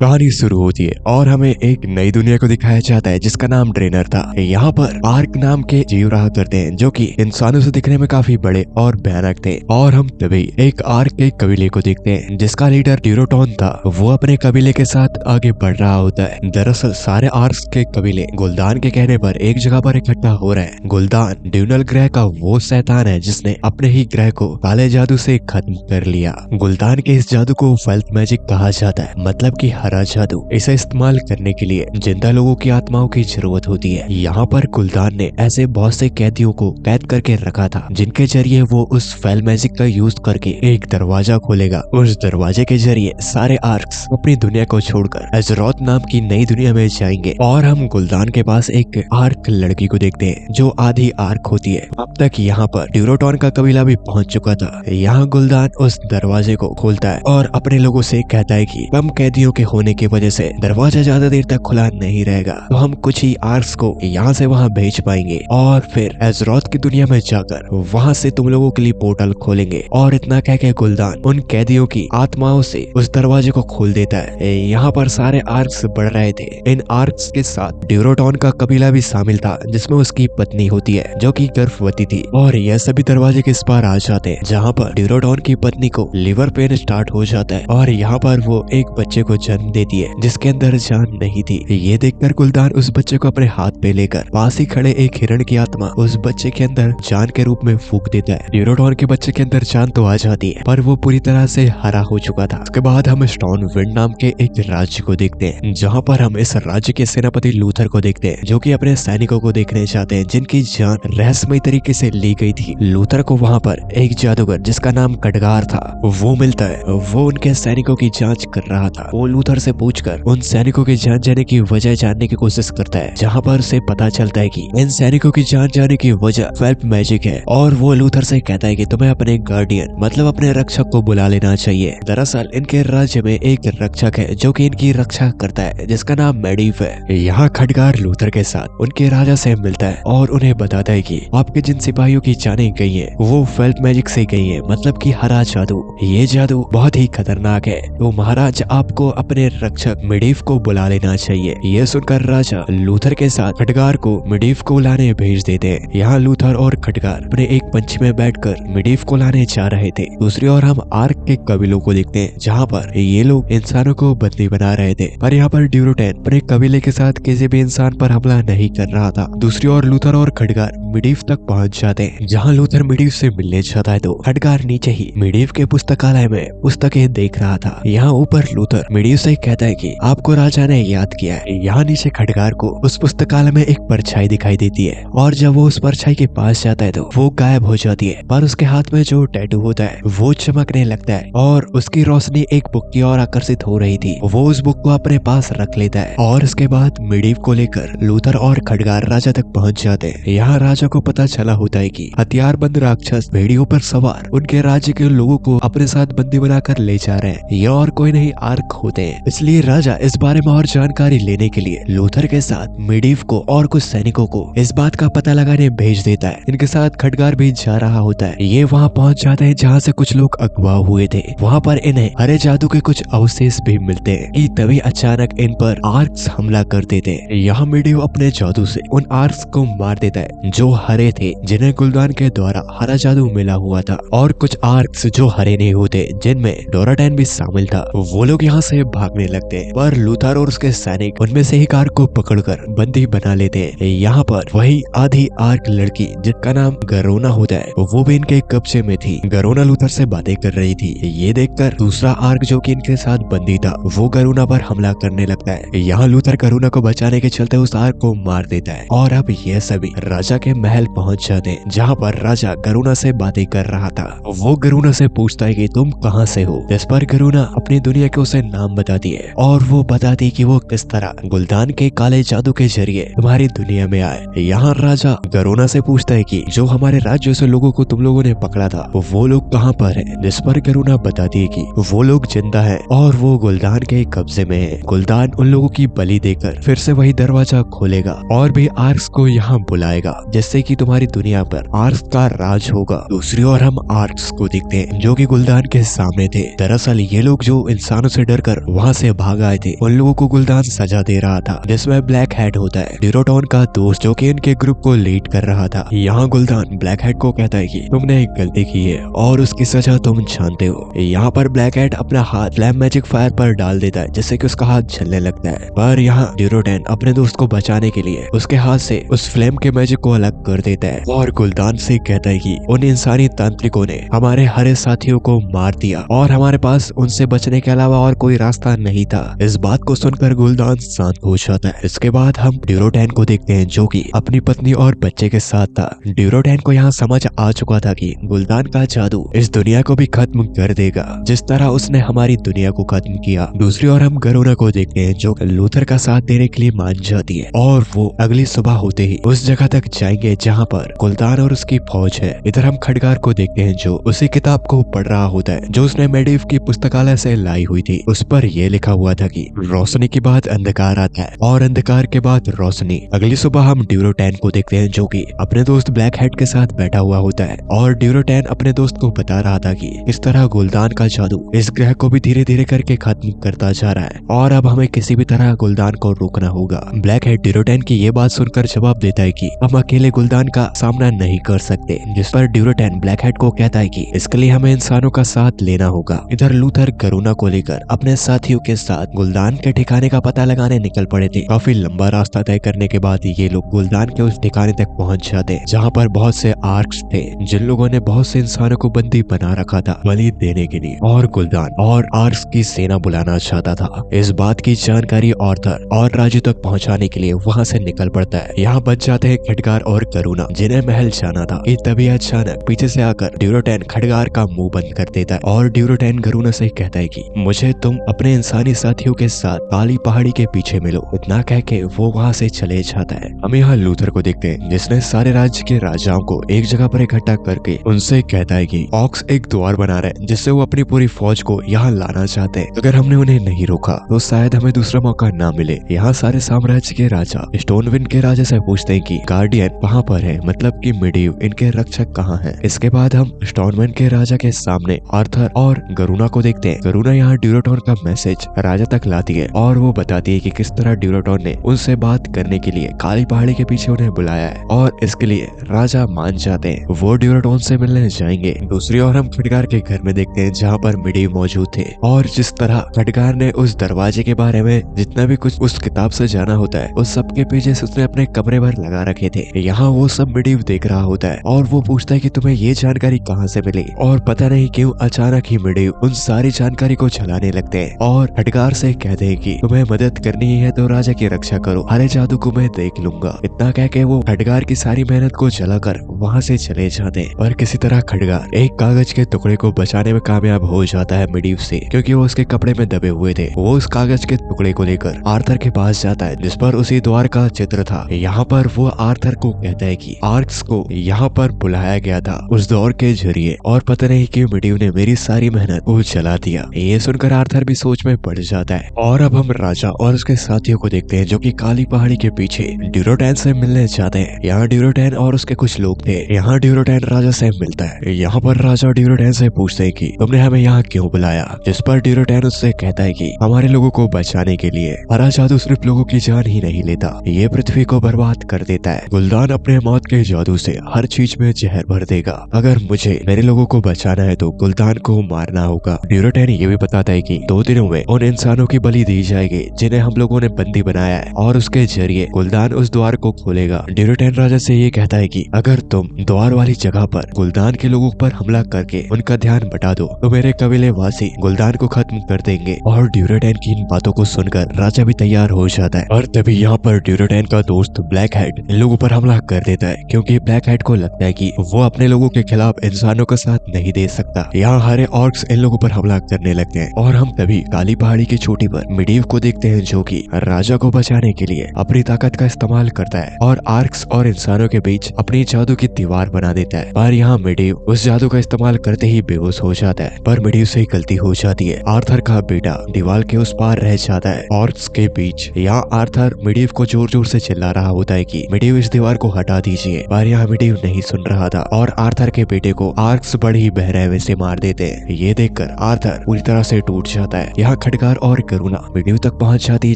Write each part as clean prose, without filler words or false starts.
कहानी शुरू होती है और हमें एक नई दुनिया को दिखाया जाता है जिसका नाम ड्रेनर था। यहाँ पर आर्क नाम के जीव रहा करते हैं जो कि इंसानों से दिखने में काफी बड़े और भयानक थे। और हम तभी एक आर्क के कबीले को देखते हैं जिसका लीडर ड्यूरोटॉन था। वो अपने कबीले के साथ आगे बढ़ रहा होता है। दरअसल सारे आर्क्स के कबीले गुलदान के कहने पर एक जगह पर इकट्ठा हो रहे हैं। गुलदान ड्यूनल ग्रह का वो शैतान है जिसने अपने ही ग्रह को काले जादू से खत्म कर लिया। गुलदान के इस जादू को वेल्थ मैजिक कहा जाता है, मतलब कि हरा जादू। इसे इस्तेमाल करने के लिए जिंदा लोगों की आत्माओं की जरूरत होती है। यहाँ पर गुलदान ने ऐसे बहुत से कैदियों को कैद करके रखा था जिनके जरिए वो उस फेल मैजिक का यूज करके एक दरवाजा खोलेगा। उस दरवाजे के जरिए सारे आर्क्स अपनी दुनिया को छोड़कर एजरोथ नाम की नई दुनिया में जाएंगे। और हम गुलदान के पास एक आर्क लड़की को देखते हैं जो आधी आर्क होती है। अब तक यहाँ पर ड्यूरोटॉन का कबीला भी पहुंच चुका था। यहाँ गुलदान उस दरवाजे को खोलता है और अपने लोगों से कहता है कि कम कैदियों के होने की वजह से दरवाजा ज्यादा देर तक खुला नहीं रहेगा, तो हम कुछ ही आर्क्स को यहाँ से वहाँ भेज पाएंगे और फिर एजरोथ की दुनिया में जाकर वहाँ से तुम लोगों के लिए पोर्टल खोलेंगे। और इतना कह के गुलदान उन कैदियों की आत्माओं से उस दरवाजे को खोल देता है। यहाँ पर सारे आर्क्स बढ़ रहे थे। इन आर्क्स के साथ ड्यूरोटॉन का कबीला भी शामिल था जिसमें उसकी पत्नी होती है जो कि गर्भवती थी। और यह सभी दरवाजे के इस पार आ जाते हैं जहाँ पर ड्यूरोटॉन की पत्नी को लिवर पेन स्टार्ट हो जाता है और यहाँ पर वो एक बच्चे को जन्म देती है जिसके अंदर जान नहीं थी। ये देखकर गुलदान उस बच्चे को अपने हाथ पे लेकर पास ही खड़े एक हिरण की आत्मा उस बच्चे के अंदर जान के रूप में फूंक देता है। ड्यूरोटॉन के बच्चे के अंदर जान तो आ जाती है पर वो पूरी तरह से हरा हो चुका था। उसके बाद हम स्टोन विंड नाम के एक राज्य को देखते हैं जहाँ पर हम इस राज्य के सेनापति लूथर को देखते हैं जो कि अपने सैनिकों को देखने जाते हैं जिनकी जान रहस्यमय तरीके से ली गई थी। लूथर को वहाँ पर एक जादूगर जिसका नाम खडगार था वो मिलता है। वो उनके सैनिकों की जांच कर रहा था। वो लूथर से पूछकर उन सैनिकों की जान जाने की वजह जानने की कोशिश करता है, जहाँ पर उसे पता चलता है कि इन सैनिकों की जान जाने की वजह वेल्थ मैजिक है। और वो लूथर से कहता है कि तुम्हें अपने गार्डियन मतलब अपने रक्षक को बुला लेना चाहिए। दरअसल इनके राज्य में एक रक्षक है जो कि इनकी रक्षा करता है जिसका नाम मेडिव है। यहाँ खडगार लूथर के साथ उनके राजा से मिलता है और उन्हें बताता है कि आपके जिन सिपाहियों की जानें गई है वो वेल्थ मैजिक से गई है, मतलब कि हरा जादू। ये जादू बहुत ही खतरनाक है, तो महाराज आपको अपने रक्षक मेडिव को बुला लेना चाहिए। ये सुनकर राजा लूथर के साथ खडगार को मेडिव को लाने भेज देते हैं। यहाँ लूथर और खडगार अपने एक पंछी में बैठकर मेडिव को लाने जा रहे थे। दूसरी ओर हम आर्क के कबीलों को देखते हैं जहाँ पर ये लोग इंसानों को बंदी बना रहे थे, पर यहाँ पर ड्यूरोटॉन अपने कबीले के साथ किसी भी इंसान पर हमला नहीं कर रहा था। दूसरी ओर लूथर और खडगार मेडिव तक पहुँच जाते हैं। जहाँ लूथर मेडिव से मिलने जाता है तो खडगार नीचे ही मेडिव के पुस्तकालय में पुस्तकें देख रहा था। यहाँ ऊपर लूथर मेडिव से कहता है कि आपको राजा ने याद किया है। यहाँ नीचे खडगार को उस पुस्तकालय में एक परछाई दिखाई देती है और जब वो उस परछाई के पास जाता है तो वो गायब हो जाती है, पर उसके हाथ में जो टैटू होता है वो चमकने लगता है और उसकी रोशनी एक बुक की ओर आकर्षित हो रही थी। वो उस बुक को अपने पास रख लेता है और उसके बाद मेडिव को लेकर लूथर और खडगार राजा तक पहुँच जाते हैं। यहाँ राजा को पता चला होता है कि हथियारबंद राक्षस भेड़ियों पर सवार उनके राज्य के लोगों को अपने साथ बंदी बनाकर ले जा रहे हैं। ये और कोई नहीं आर्क होते हैं। इसलिए राजा इस बारे में और जानकारी लेने के लिए लूथर के साथ मेडिव को और कुछ सैनिकों को इस बात का पता लगाने भेज देता है। इनके साथ खडगार भी जा रहा होता है। ये वहाँ पहुँच जाते हैं जहाँ से कुछ लोग अगवा हुए थे। वहाँ पर इन्हें हरे जादू के कुछ अवशेष भी मिलते हैं कि तभी अचानक इन पर आर्क्स हमला कर देते हैं। यहाँ मेडिव अपने जादू से उन आर्क्स को मार देता है जो हरे थे, जिन्हें गुलदान के द्वारा हरा जादू मिला हुआ था। और कुछ आर्क्स जो हरे नहीं होते जिनमें डोराटैन भी शामिल था, वो लोग यहाँ से भागने लगते हैं, पर लूथर और उसके सैनिक उनमें से एक आर्क को पकड़कर बंदी बना लेते हैं। यहाँ पर वही आधी आर्क लड़की जिसका नाम गरोना होता है वो भी इनके कब्जे में थी। गरोना लूथर से बातें कर रही थी। ये देखकर दूसरा आर्क जो कि इनके साथ बंदी था वो गरुना पर हमला करने लगता है। यहाँ लूथर गरुना को बचाने के चलते उस आर्क को मार देता है और अब ये सभी राजा के महल पहुँच जाते हैं जहाँ पर राजा गरुना से बातें कर रहा था। वो गरुना से पूछता है कि तुम कहाँ से हो। इस पर गरुना अपनी दुनिया के उसे नाम बताती है और वो बताती कि वो किस तरह गुलदान के काले जादू के जरिए तुम्हारी दुनिया में आए। यहाँ राजा गरुना से पूछता है कि जो हमारे राज्य से लोगों को तुम लोगों ने पकड़ा था वो लोग कहाँ पर हैं। जिस पर गरुना बताती है कि वो लोग जिंदा हैं और वो गुलदान के कब्जे में है। गुलदान उन लोगों की बलि देकर फिर से वही दरवाजा खोलेगा और भी आर्क्स को यहाँ बुलाएगा जिससे कि तुम्हारी दुनिया पर आर्क्स का राज होगा। दूसरी ओर हम आर्क्स को देखते हैं जो कि गुलदान के सामने थे। दरअसल ये लोग जो इंसानों से डरकर वहाँ वहाँ से भाग आए थे उन लोगों को गुलदान सजा दे रहा था, जिसमें ब्लैक हेड होता है ड्यूरोटॉन का दोस्त जो कि इनके ग्रुप को लीड कर रहा था। यहाँ गुलदान ब्लैक हेड को कहता है कि तुमने एक गलती की है और उसकी सजा तुम जानते हो। यहाँ पर ब्लैक हेड अपना हाथ फ्लैम मैजिक फायर पर डाल देता है जिससे कि उसका हाथ जलने लगता है। पर यहाँ ड्यूरोटॉन अपने दोस्त को बचाने के लिए उसके हाथ से उस फ्लेम के मैजिक को अलग कर देता है और गुलदान से कहता है कि उन इंसानी तांत्रिकों ने हमारे हरे साथियों को मार दिया और हमारे पास उनसे बचने के अलावा और कोई रास्ता नहीं था। इस बात को सुनकर गुलदान शांत हो जाता है। इसके बाद हम ड्यूरोटॉन को देखते हैं जो कि अपनी पत्नी और बच्चे के साथ था। ड्यूरोटॉन को यहाँ समझ आ चुका था कि गुलदान का जादू इस दुनिया को भी खत्म कर देगा जिस तरह उसने हमारी दुनिया को खत्म किया। दूसरी ओर हम गरुना को देखते हैं जो लूथर का साथ देने के लिए मान जाती है और वो अगली सुबह होते ही उस जगह तक जाएंगे जहाँ पर गुलदान और उसकी फौज है। इधर हम खडगार को देखते हैं जो उसी किताब को पढ़ रहा होता है जो उसने मेडिव की पुस्तकालय से लाई हुई थी। उस पर यह लिखा हुआ था कि रोशनी के बाद अंधकार आता है और अंधकार के बाद रोशनी। अगली सुबह हम ड्यूरोटॉन को देखते हैं जो कि अपने दोस्त ब्लैक हेड के साथ बैठा हुआ होता है और ड्यूरोटॉन अपने दोस्त को बता रहा था कि इस तरह गुलदान का जादू इस ग्रह को भी धीरे धीरे करके खत्म करता जा रहा है और अब हमें किसी भी तरह गुलदान को रोकना होगा। ब्लैक हेड ड्यूरोटॉन की ये बात सुनकर जवाब देता है कि हम अकेले गुलदान का सामना नहीं कर सकते, जिस पर ड्यूरोटॉन ब्लैक हेड को कहता है कि इसके लिए हमें इंसानों का साथ लेना होगा। इधर लूथर गरुना को लेकर अपने साथियों के साथ गुलदान के ठिकाने का पता लगाने निकल पड़े थे। काफी लंबा रास्ता तय करने के बाद ये लोग गुलदान के उस ठिकाने तक पहुंच जाते हैं जहाँ पर बहुत से आर्क्स थे जिन लोगों ने बहुत से इंसानों को बंदी बना रखा था बलि देने के लिए और गुलदान और आर्क्स की सेना बुलाना चाहता था। इस बात की जानकारी आर्थर और राजू तक पहुंचाने के लिए वहां से निकल पड़ता है। यहाँ बच जाते हैं खडगार और गरुना जिन्हें महल जाना था कि तभी अचानक पीछे से आकर ड्यूरोटॉन खडगार का मुंह बंद कर देता है और ड्यूरोटॉन गरुना से कहता है कि मुझे तुम अपने इंसानी साथियों के साथ काली पहाड़ी के पीछे मिलो। इतना कह के वो वहाँ से चले जाता है। हम यहाँ लूथर को देखते हैं जिसने सारे राज्य के राजाओं को एक जगह पर इकट्ठा करके उनसे कहता है कि ऑक्स एक द्वार बना रहे हैं जिससे वो अपनी पूरी फौज को यहाँ लाना चाहते हैं। अगर हमने उन्हें नहीं रोका तो शायद हमें दूसरा मौका ना मिले। यहाँ सारे साम्राज्य के राजा स्टोनविंड के राजा से पूछते हैं कि गार्डियन कहाँ पर है, मतलब कि मिडिव इनके रक्षक कहाँ हैं। इसके बाद हम स्टोनविंड के राजा के सामने आर्थर और गरुना को देखते हैं। गरुना यहाँ ड्यूरोटॉन का मैसेज राजा तक लाती है और वो बताती है कि किस तरह ड्यूरोटॉन ने उनसे बात करने के लिए काली पहाड़ी के पीछे उन्हें बुलाया है और इसके लिए राजा मान जाते हैं। वो ड्यूरोटॉन से मिलने जाएंगे। दूसरी ओर हम खडगार के घर में देखते हैं जहाँ पर मिडिव मौजूद थे और जिस तरह खडगार ने उस दरवाजे के बारे में जितना भी कुछ उस किताब से जाना होता है उस सब के पेजेस उसने अपने कमरे भर लगा रखे थे। यहाँ वो सब मिडिव देख रहा होता है और वो पूछता है कि तुम्हें ये जानकारी कहाँ से मिली और पता नहीं क्यों अचानक ही मिडिव उन सारी जानकारी को छलाने लगते हैं और खडगार से कहते हैं कि तुम्हें मदद करनी है तो राजा की रक्षा करो, हरे जादू को मैं देख लूंगा। इतना कह के वो खडगार की सारी मेहनत को जलाकर वहाँ से चले जाते हैं। पर किसी तरह खडगार एक कागज के टुकड़े को बचाने में कामयाब हो जाता है मिडिव से, क्योंकि वो उसके कपड़े में दबे हुए थे। वो उस कागज के टुकड़े को लेकर आर्थर के पास जाता है जिस पर उसी द्वार का चित्र था। यहाँ पर वो आर्थर को कहता है कि आर्क्स को यहाँ पर बुलाया गया था उस दौर के जरिए और पता नहीं क्यों मिडिव ने मेरी सारी मेहनत को जला दिया। ये सुनकर आर्थर भी सोच में पड़ जाता है। और अब हम राजा और उसके साथियों को देखते हैं जो कि काली पहाड़ी के पीछे ड्यूरोटॉन से मिलने जाते हैं। यहाँ ड्यूरोटॉन और उसके कुछ लोग थे। यहाँ ड्यूरोटॉन राजा से मिलता है। यहाँ पर राजा ड्यूरोटॉन से पूछते हैं कि तुमने हमें यहाँ क्यों बुलाया, जिस पर ड्यूरोटॉन उससे कहता है कि हमारे लोगों को बचाने के लिए। हरा जादू सिर्फ लोगों की जान ही नहीं लेता, ये पृथ्वी को बर्बाद कर देता है। गुलदान अपने मौत के जादू से हर चीज में जहर भर देगा। अगर मुझे मेरे लोगों को बचाना है तो गुलदान को मारना होगा। ड्यूरोटॉन ये भी बताता है कि 2 दिनों में उन इंसानों की बलि दी जाएगी जिन्हें हम लोगों ने बंदी बनाया है और उसके जरिए गुलदान उस द्वार को खोलेगा। ड्यूरोटॉन राजा से ये कहता है कि अगर तुम द्वार वाली जगह पर गुलदान के लोगों पर हमला करके उनका ध्यान बटा दो तो मेरे कबीले वासी गुलदान को खत्म कर देंगे। और ड्यूरोटॉन की इन बातों को सुनकर राजा भी तैयार हो जाता है। और तभी यहाँ पर ड्यूरोटॉन का दोस्त ब्लैक हेड इन लोगों पर हमला कर देता है, क्योंकि ब्लैक हेड को लगता है कि वो अपने लोगों के खिलाफ इंसानों का साथ नहीं दे सकता। यहाँ हरे ऑर्क्स इन लोगों पर हमला करने लगते हैं और हम तभी काली पहाड़ी की चोटी पर मिडिव को देखते हैं जो कि राजा को बचाने के लिए अपनी ताकत का इस्तेमाल करता है और आर्क्स और इंसानों के बीच अपनी जादू की दीवार बना देता है। पर यहाँ मिडिव उस जादू का इस्तेमाल करते ही बेहोश हो जाता है। पर मिडिव से गलती हो जाती है। आर्थर का बेटा दीवार के उस पार रह जाता है ऑर्क्स के बीच। यहाँ आर्थर मिडिव को जोर जोर से चिल्ला रहा होता है कि मिडिव इस दीवार को हटा दीजिए, पर यहाँ मिडिव नहीं सुन रहा था और आर्थर के बेटे को आर्क्स बड़े ही बहरावे से मार देते हैं। ये देखकर आर्थर पूरी तरह से टूट जाता है। यहाँ यहाँ खडगार और करुणा मिडीव तक पहुँच जाती है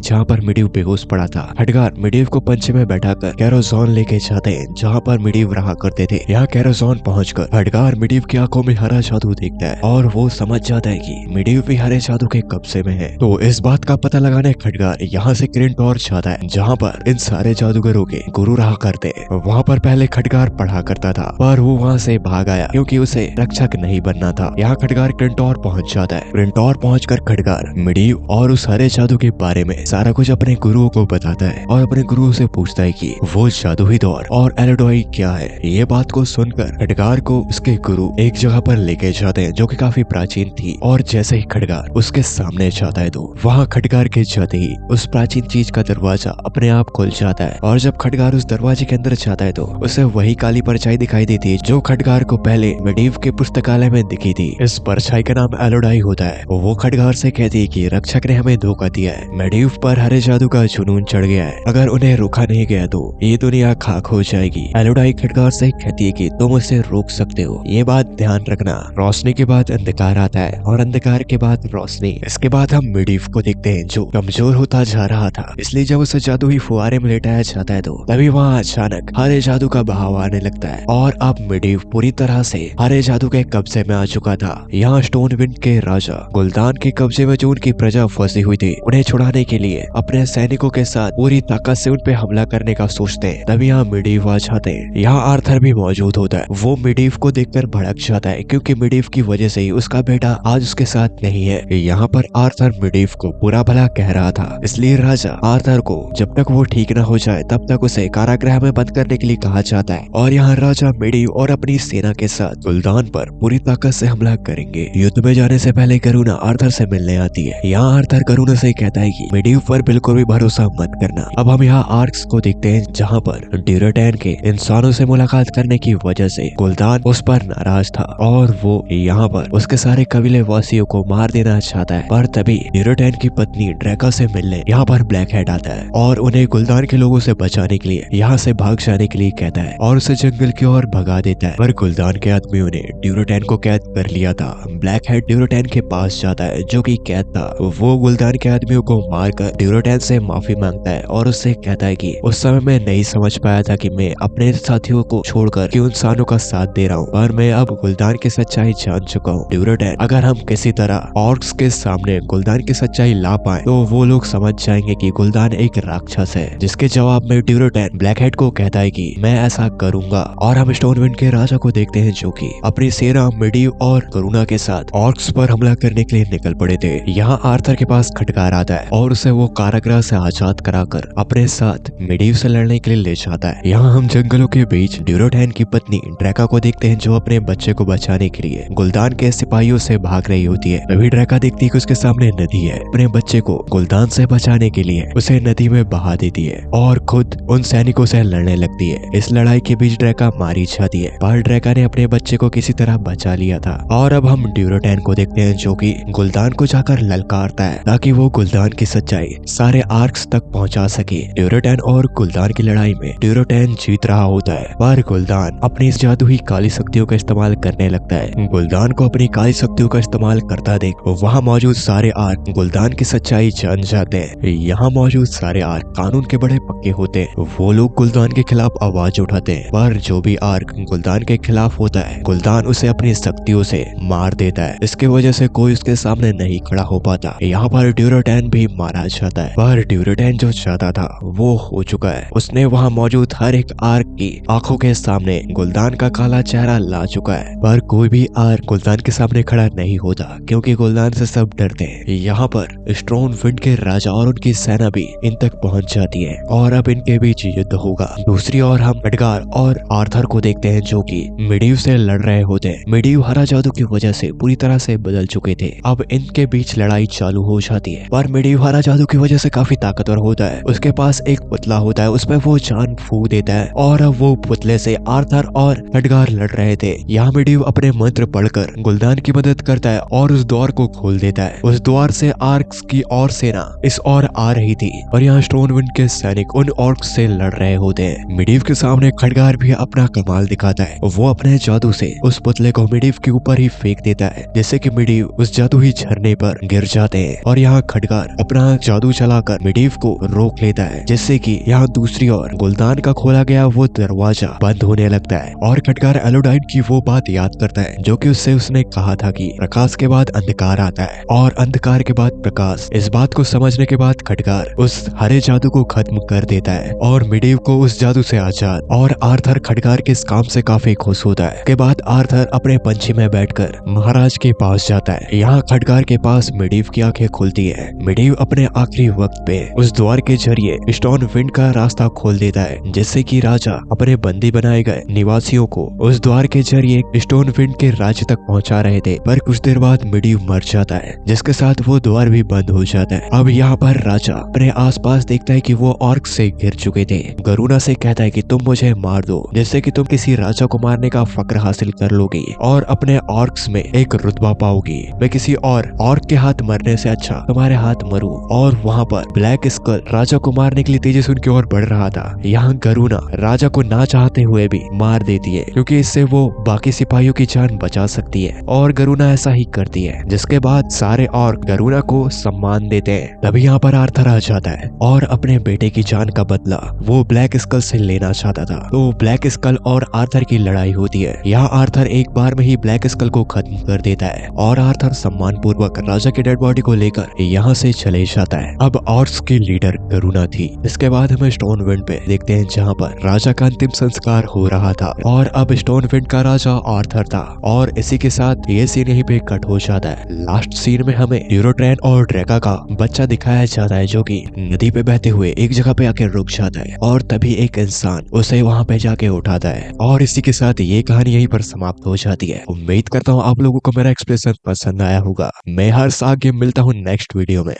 जहाँ पर मिडीव बेहोश पड़ा था। खडगार मिडीव को पंचे में बैठाकर कैरोजोन लेके जाते हैं जहाँ पर मिडीव रहा करते थे। यहाँ कैरोजोन पहुंचकर खडगार मिडीव की आंखों में हरा जादू देखता है और वो समझ जाता है कि मिडीव भी हरे जादू के कब्जे में है। तो इस बात का पता लगाने खडगार यहाँ से क्रिंटोर जाता है जहाँ पर इन सारे जादूगरों के गुरु रहा करते हैं। वहाँ पर पहले खडगार पढ़ा करता था पर वो वहाँ से भाग आया क्योंकि उसे रक्षक नहीं बनना था। यहाँ खडगार क्रिंटोर पहुँच जाता है। क्रिंटोर पहुँचकर खडगार मिडीव और उस हरे जादू के बारे में सारा कुछ अपने गुरुओं को बताता है और अपने गुरुओं से पूछता है कि वो जादुई दौर और एलोडोई क्या है। ये बात को सुनकर खडगार को उसके गुरु एक जगह पर लेके जाते हैं जो कि काफी प्राचीन थी और जैसे ही खडगार उसके सामने जाता है तो वहाँ खडगार के जाते ही उस प्राचीन चीज का दरवाजा अपने आप खुल जाता है और जब खडगार उस दरवाजे के अंदर जाता है तो उसे वही काली परछाई दिखाई देती है जो खडगार को पहले मिडीव के पुस्तकालय में दिखी थी। इस परछाई का नाम एलोडाई होता है। वो खडगार से कहती है कि रक्षक ने हमें धोखा दिया है, मिडीव पर हरे जादू का जुनून चढ़ गया है, अगर उन्हें रोका नहीं गया तो ये दुनिया खाक हो जाएगी। एलोडाई खडगार से कहती है कि तुम उसे रोक सकते हो, ये बात ध्यान रखना। रोशनी के बाद अंधकार आता है और अंधकार के बाद रोशनी। इसके बाद हम मिडीव को देखते हैं जो कमजोर होता जा रहा था, इसलिए जब उसे जादुई फुहारे में लेटाया जाता है तो तभी वहाँ अचानक हरे जादू का बहाव आने लगता है और अब मिडीव पूरी तरह से हरे जादू के कब्जे में आ चुका था। यहाँ स्टोन विंड के राजा गुलदान के कब्जे में जो उनकी प्रजा फंसी हुई थी उन्हें छुड़ाने के लिए अपने सैनिकों के साथ पूरी ताकत से उन पे हमला करने का सोचते हैं। तभी यहाँ मिडीव आ जाते हैं। यहाँ आर्थर भी मौजूद होता है। वो मिडीव को देखकर भड़क जाता है क्योंकि मिडीव की वजह से ही उसका बेटा आज उसके साथ नहीं है। यहाँ पर आर्थर मिडीव को बुरा भला कह रहा था, इसलिए राजा आर्थर को जब तक वो ठीक न हो जाए तब तक उसे कारागृह में बंद करने के लिए कहा जाता है। और यहाँ राजा मिडीव और अपनी सेना के साथ गुलदान पर पूरी ताकत से हमला करेंगे। युद्ध में जाने से पहले करुणा आर्थर से मिलने आती है। यहाँ आर्थर करुणा से कहता है कि मिडीव पर बिल्कुल भी भरोसा मत करना। अब हम यहाँ आर्क्स को देखते हैं जहाँ पर ड्यूरेटैन के इंसानों से मुलाकात करने की वजह से गुलदान उस पर नाराज था और वो यहाँ पर उसके सारे कबीले वासियों को मार देना चाहता है। पर तभी ड्यूरेटैन की पत्नी ड्रैका से मिलने यहाँ पर ब्लैक हेड आता है और उन्हें गुलदान के लोगों से बचाने के लिए यहाँ से भाग जाने के लिए कहता है और उसे जंगल की ओर भगा देता है। पर गुलदान के आदमियों ने ड्यूरेटैन को कैद कर लिया था। ब्लैक हेड ड्यूरेटैन के पास जाता है जो कि कैद था। वो गुलदान के आदमियों को मारकर ड्यूरेटैन से माफी मांगता है और उससे कहता है कि उस समय मैं नहीं समझ पाया था कि मैं अपने साथियों को छोड़कर क्यों इंसानों का साथ दे रहा हूँ, पर मैं अब गुलदान की सच्चाई जान चुका हूँ। ड्यूरेटैन, अगर हम किसी तरह ऑर्क्स के सामने गुलदान की सच्चाई ला पाए तो वो लोग समझ जाएंगे कि गुलदान एक राक्षस है। जिसके जवाब में ड्यूरेटैन ब्लैक हेड को कहता है कि मैं ऐसा करूंगा। और हम स्टोनविंड के राजा को देखते हैं जो कि अपनी सेना मिडीव और करुणा के साथ ऑर्क्स पर हमला करने के लिए निकल पड़े थे। यहाँ आर्थर के पास खटकार आता है और उसे वो कारागृह से आजाद कराकर अपने साथ मिडीव से लड़ने के लिए ले जाता है। यहाँ हम जंगलों के बीच ड्यूरेटैन की पत्नी ड्रैका को देखते हैं जो अपने बच्चे को बचाने के लिए गुलदान के सिपाहियों से भाग रही होती है। तभी ड्रैका देखती है कि उसके सामने नदी है। अपने बच्चे को गुलदान से बचाने के लिए उसे नदी में बहा देती है और खुद उन सैनिकों से लड़ने लगती है। इस लड़ाई के बीच ड्रैका मारी जाती है पर ड्रैका ने अपने बच्चे को किसी तरह बचा लिया था। और अब हम ड्यूरेटैन को देखते हैं जो कि गुलदान को जाकर ललकारता है ताकि वो गुलदान की सच्चाई सारे आर्क्स तक पहुंचा सके। ड्यूरेटैन और गुलदान की लड़ाई में ड्यूरेटैन जीत रहा होता है पर गुलदान अपनी जादुई काली शक्तियों का इस्तेमाल करने लगता है। गुलदान को अपनी काली शक्तियों का इस्तेमाल करता देख वहाँ मौजूद सारे आर्क गुलदान की सच्चाई जान जाते हैं। यहाँ मौजूद सारे आर्क कानून के बड़े पक्के होते हैं। वो लोग गुलदान के खिलाफ आवाज उठाते हैं पर जो भी आर्क गुलदान के खिलाफ होता है गुलदान उसे अपनी शक्तियों से मार देता है। इसकी वजह से कोई उसके सामने नहीं खड़ा हो पाता। यहाँ पर ड्यूरेटैन भी मारा जाता है पर ड्यूरेटैन जो चाहता था वो हो चुका है। उसने वहाँ मौजूद हर एक आर्क की आंखों के सामने गुलदान का काला चेहरा ला चुका है पर कोई भी आर्क गुलदान के सामने खड़ा नहीं होता क्योंकि गुलदान से सब डरते हैं। यहाँ पर स्टोन विंड के राजा और उनकी सेना भी इन तक पहुंच जाती है और अब इनके बीच युद्ध होगा। दूसरी ओर हम एडगार और आर्थर को देखते हैं जो कि मिडीव से लड़ रहे होते हैं। मिडीव हरा जादू की वजह से पूरी तरह से बदल चुके थे। अब इनके बीच लड़ाई चालू हो जाती है पर मिडीव हरा जादू की वजह से काफी ताकतवर होता है। उसके पास एक पुतला होता है, उसमें वो जान फूंक देता है और अब वो पुतले से आर्थर और एडगार लड़ रहे थे। यहाँ मिडीव अपने मंत्र पढ़कर गुलदान की मदद करता है और उस द्वार को खोल देता है। उस द्वार से आर्क्स की और सेना इस ओर आ रही थी और यहाँ स्टोनविंड के सैनिक उन ऑर्क्स से लड़ रहे होते हैं। मिडीव के सामने खटगार भी अपना कमाल दिखाता है। वो अपने जादू से उस पुतले को मिडीव के ऊपर ही फेंक देता है जिससे कि मिडीव उस जादुई झरने पर गिर जाते हैं और यहाँ खटकार अपना जादू चलाकर मिडीव को रोक लेता है, जिससे कि यहाँ दूसरी ओर गुलदान का खोला गया वो दरवाजा बंद होने लगता है और खटकार एलोडाइन की वो बात याद करता है जो कि उसने कहा था कि प्रकाश के बाद अंधकार आता है और अंधकार के बाद प्रकाश। इस बात को समझने के बाद खटकार उस हरे जादू को खत्म कर देता है और मिडीव को उस जादू से आजाद। और आर्थर खटकार के इस काम से काफी खुश होता है। के बाद आर्थर अपने पंछी में बैठकर महाराज के पास जाता है। यहाँ खटकार के पास मिडीव की आंखें खुलती है। मिडीव अपने आखिरी वक्त पे उस द्वार के जरिए स्टोन विंड का रास्ता खोल देता है, जिससे कि राजा अपने बंदी बनाए गए निवासियों को उस द्वार के जरिए स्टोन विंड के राज्य तक पहुंचा रहे थे। पर कुछ देर बाद मिडीव मर जाता है, जिसके साथ वो द्वार भी बंद हो जाता है। अब यहाँ पर राजा अपने आसपास देखता है कि वो ऑर्क से घिर चुके थे। गरुना से कहता है कि तुम मुझे मार दो, जिससे कि तुम किसी राजा को मारने का फक्र हासिल कर लोगी और अपने ऑर्क्स में एक रुतबा पाओगी। मैं किसी और ऑर्क के हाथ मरने से अच्छा तुम्हारे हाथ मरूं। और वहाँ पर ब्लैक स्कल राजा को मारने के लिए तेजी से उनकी ओर बढ़ रहा था। यहाँ गरुना राजा को ना चाहते हुए भी मार देती है, क्योंकि इससे वो बाकी सिपाहियों की जान बचा सकती है। और गरुना ऐसा ही करती है, जिसके बाद सारे ऑर्क गरुना को सम्मान देते हैं। तभी यहाँ पर आर्थर आ जाता है और अपने बेटे की जान का बदला वो ब्लैक स्कल से लेना चाहता था। तो ब्लैक स्कल और आर्थर की लड़ाई होती है। यहाँ आर्थर एक बार में ही ब्लैक स्कल को खत्म कर देता है और आर्थर सम्मान पूर्वक राजा की डेड बॉडी को लेकर यहाँ से चले जाता है। अब ऑर्क्स की लीडर गरुना थी। इसके बाद हमें स्टोन विंड पे देखते हैं, जहाँ पर राजा का अंतिम संस्कार हो रहा था और अब स्टोन विंड का राजा आर्थर था। और इसी के साथ ये सीन यहीं पे कट हो जाता है। लास्ट सीन में हमें ड्यूरोट्रेन और ड्रैका का बच्चा दिखाया जाता है, जो कि नदी पे बहते हुए एक जगह पे आके रुक जाता है और तभी एक इंसान उसे वहाँ पे जाके उठाता है। और इसी के साथ ये कहानी यहीं पर समाप्त हो जाती है। उम्मीद करता हूँ आप लोगों को मेरा एक्सप्रेशन पसंद आया होगा। मैं हर साल मिलता हूँ नेक्स्ट वीडियो में।